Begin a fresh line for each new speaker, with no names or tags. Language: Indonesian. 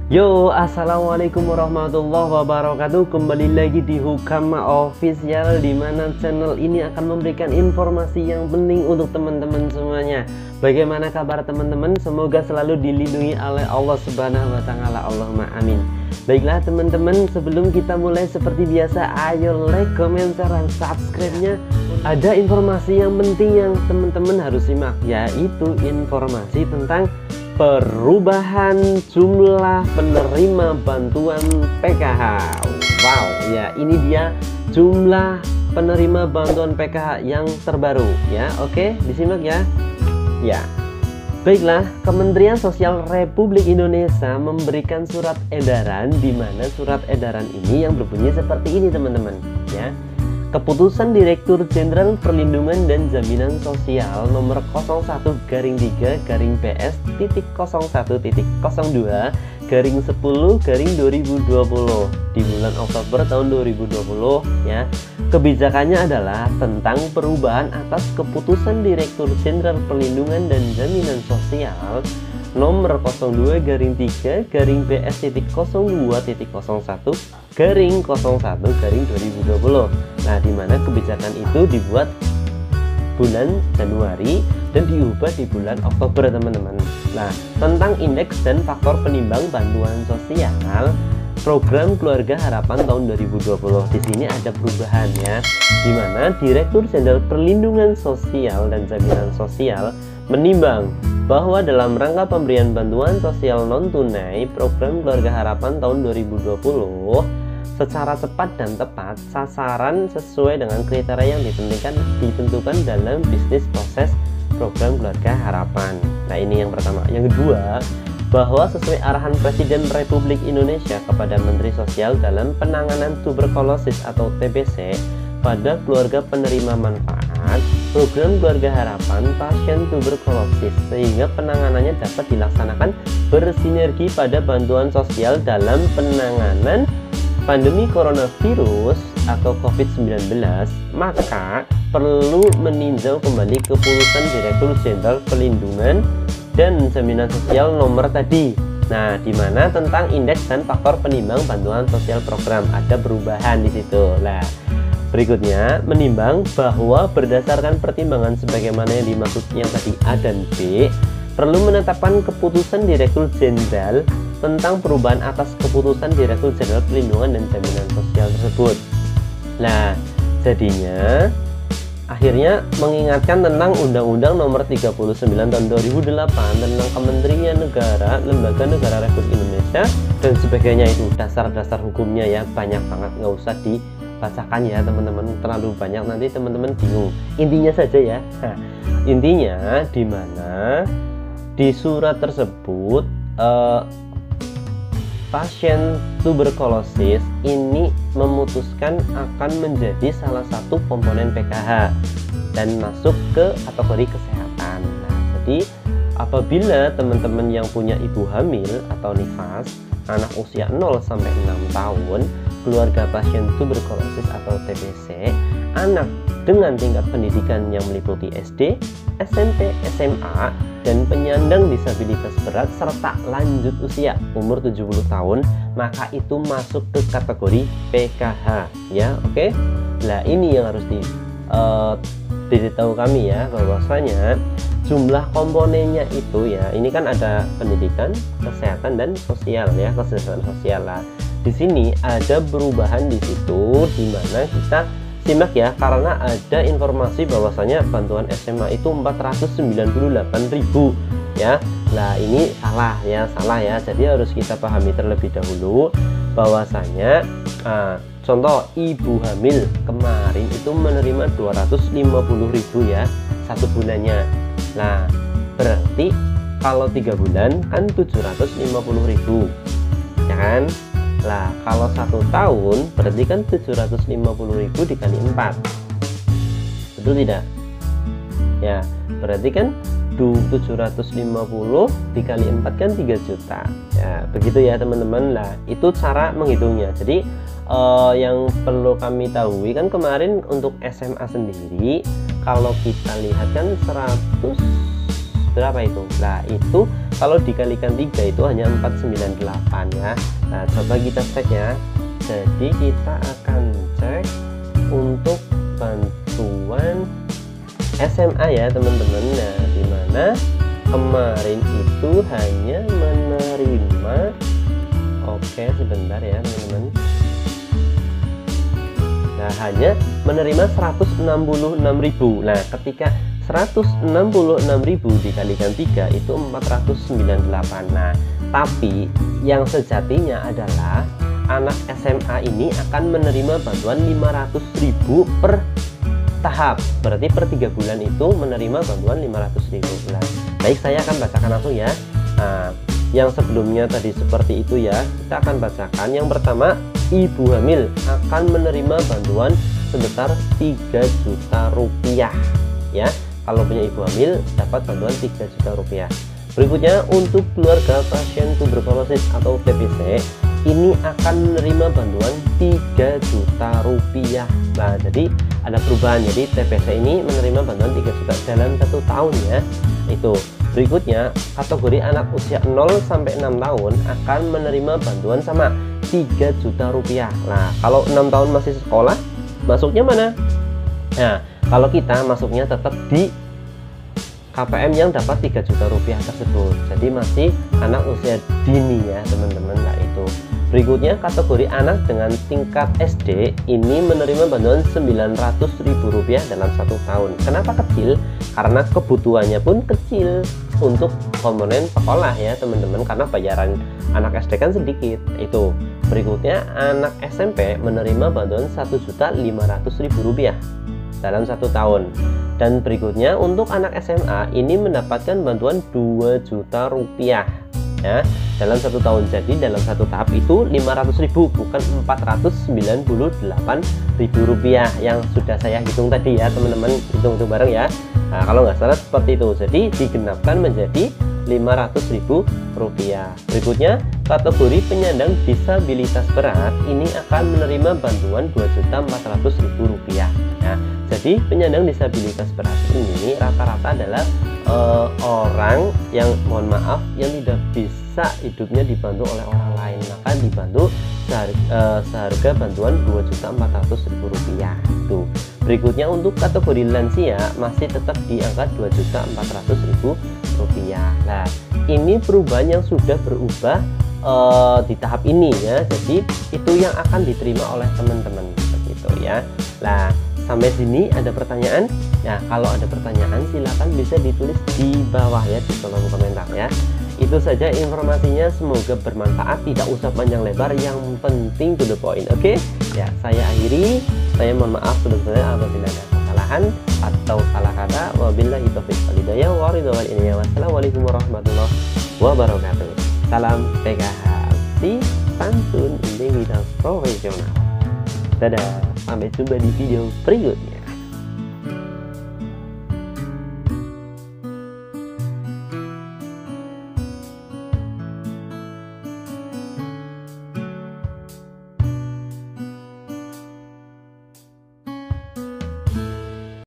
Yo, assalamualaikum warahmatullahi wabarakatuh. Kembali lagi di Hukama Official, di mana channel ini akan memberikan informasi yang penting untuk teman-teman semuanya. Bagaimana kabar teman-teman? Semoga selalu dilindungi oleh Allah Subhanahu wa Ta'ala. Allahumma amin. Baiklah teman-teman, sebelum kita mulai seperti biasa, ayo like, comment, dan subscribe-nya. Ada informasi yang penting yang teman-teman harus simak, yaitu informasi tentang perubahan jumlah penerima bantuan PKH. Wow, ya ini dia jumlah penerima bantuan PKH yang terbaru ya. Oke, disimak ya. Ya. Baiklah, Kementerian Sosial Republik Indonesia memberikan surat edaran, di mana surat edaran ini yang berbunyi seperti ini teman-teman ya. Keputusan Direktur Jenderal Perlindungan dan Jaminan Sosial nomor 01-3-01.02/10/2020 di bulan Oktober tahun 2020 ya. Kebijakannya adalah tentang perubahan atas Keputusan Direktur Jenderal Perlindungan dan Jaminan Sosial nomor 02-BS.02.01/01/2020. Nah, di mana kebijakan itu dibuat bulan Januari dan diubah di bulan Oktober, teman-teman. Nah, tentang indeks dan faktor penimbang bantuan sosial program Keluarga Harapan tahun 2020. Di sini ada perubahan ya, di mana Direktur Jenderal Perlindungan Sosial dan Jaminan Sosial menimbang bahwa dalam rangka pemberian bantuan sosial non-tunai program Keluarga Harapan tahun 2020 secara cepat dan tepat sasaran sesuai dengan kriteria yang ditentukan dalam bisnis proses program Keluarga Harapan. Nah, ini yang pertama. Yang kedua, bahwa sesuai arahan Presiden Republik Indonesia kepada Menteri Sosial dalam penanganan tuberkulosis atau TBC pada keluarga penerima manfaat program Keluarga Harapan pasien tuberkulosis, sehingga penanganannya dapat dilaksanakan bersinergi pada bantuan sosial dalam penanganan pandemi coronavirus atau COVID-19, maka perlu meninjau kembali keputusan Direktur Jenderal Perlindungan dan Jaminan Sosial nomor tadi. Nah, di mana tentang indeks dan faktor penimbang bantuan sosial program ada perubahan di situ. Nah, berikutnya menimbang bahwa berdasarkan pertimbangan sebagaimana yang dimaksud yang tadi A dan B, perlu menetapkan keputusan Direktur Jenderal tentang perubahan atas keputusan Direktur Jenderal Perlindungan dan Jaminan Sosial tersebut. Nah, jadinya akhirnya mengingatkan tentang Undang-Undang Nomor 39 Tahun 2008 tentang Kementerian Negara, Lembaga Negara Republik Indonesia dan sebagainya. Itu dasar-dasar hukumnya ya, banyak banget, nggak usah dibacakan ya teman-teman, terlalu banyak nanti teman-teman bingung. Intinya saja ya. Nah, intinya di mana di surat tersebut pasien tuberkulosis ini memutuskan akan menjadi salah satu komponen PKH dan masuk ke kategori kesehatan. Nah, jadi apabila teman-teman yang punya ibu hamil atau nifas, anak usia 0 sampai 6 tahun, keluarga pasien tuberkulosis atau TBC, anak dengan tingkat pendidikan yang meliputi SD, SMP, SMA, dan penyandang disabilitas berat serta lanjut usia umur 70 tahun, maka itu masuk ke kategori PKH ya. Oke. Nah, ini yang harus diberitahu kami ya, bahwasanya jumlah komponennya itu ya, ini kan ada pendidikan, kesehatan dan sosial ya, kesehatan sosial lah. Di sini ada perubahan di situ, di mana kita simak ya, karena ada informasi bahwasanya bantuan SMA itu 498.000 ya. Nah, ini salah ya, jadi harus kita pahami terlebih dahulu bahwasanya contoh ibu hamil kemarin itu menerima 250.000 ya satu bulannya. Nah, berarti kalau 3 bulan kan 750.000 ya kan. Lah, kalau 1 tahun berarti kan 750.000 dikali 4, betul tidak? Ya, berarti kan 750 dikali 4 kan 3 juta ya, begitu ya teman-teman. Lah, itu cara menghitungnya. Jadi yang perlu kami tahu kan kemarin untuk SMA sendiri, kalau kita lihat kan 100 berapa itu? Nah itu kalau dikalikan 3 itu hanya 498 ya. Nah coba kita cek ya. Jadi kita akan cek untuk bantuan SMA ya teman-teman. Nah dimana kemarin itu hanya menerima, oke sebentar ya teman-teman. Nah hanya menerima 166.000. Nah ketika 166.000 dikalikan 3 itu 498. Nah tapi yang sejatinya adalah anak SMA ini akan menerima bantuan 500.000 per tahap. Berarti per 3 bulan itu menerima bantuan 500.000. Nah, baik saya akan bacakan langsung ya. Nah, yang sebelumnya tadi seperti itu ya, kita akan bacakan. Yang pertama, ibu hamil akan menerima bantuan sebesar 3 juta rupiah ya. Kalau punya ibu hamil dapat bantuan 3 juta rupiah. Berikutnya untuk keluarga pasien tuberkulosis atau TBC ini akan menerima bantuan 3 juta rupiah. Nah jadi ada perubahan, jadi TBC ini menerima bantuan 3 juta dalam 1 tahun ya. Itu berikutnya kategori anak usia 0 sampai 6 tahun akan menerima bantuan sama 3 juta rupiah. Nah kalau 6 tahun masih sekolah masuknya mana? Nah kalau kita masuknya tetap di KPM yang dapat 3 juta rupiah tersebut, jadi masih anak usia dini ya teman-teman. Nah itu berikutnya kategori anak dengan tingkat SD ini menerima bantuan 900.000 rupiah dalam 1 tahun. Kenapa kecil? Karena kebutuhannya pun kecil untuk komponen sekolah ya teman-teman, karena bayaran anak SD kan sedikit. Itu berikutnya anak SMP menerima bantuan 1.500.000 rupiah dalam 1 tahun. Dan berikutnya untuk anak SMA ini mendapatkan bantuan 2 juta rupiah ya dalam 1 tahun. Jadi dalam 1 tahap itu 500.000 bukan 498.000 rupiah yang sudah saya hitung tadi ya teman-teman, hitung bareng ya. Nah kalau nggak salah seperti itu, jadi digenapkan menjadi 500.000 rupiah. Berikutnya kategori penyandang disabilitas berat ini akan menerima bantuan 2.400.000 rupiah. Nah, jadi penyandang disabilitas berat ini rata-rata adalah orang yang mohon maaf yang tidak bisa hidupnya dibantu oleh orang lain, maka dibantu seharga bantuan 2.400.000 rupiah. Tuh. Berikutnya untuk kategori lansia masih tetap di angka 2.400.000 rupiah. Nah ini perubahan yang sudah berubah di tahap ini ya, jadi itu yang akan diterima oleh teman-teman begitu ya. Nah sampai sini ada pertanyaan? Nah kalau ada pertanyaan silakan bisa ditulis di bawah ya di kolom komentar ya. Itu saja informasinya, semoga bermanfaat, tidak usah panjang lebar, yang penting to the point. Oke ya, saya akhiri. Saya mohon maaf sebesar-besarnya apabila ada kesalahan atau salah kata. Wabillahi taufiq wal hidayah wa ridha wal inayah. Wassalamualaikum warahmatullahi wabarakatuh. Salam PKH si Santun Identitas Profesional. Dadah, sampai jumpa di video berikutnya.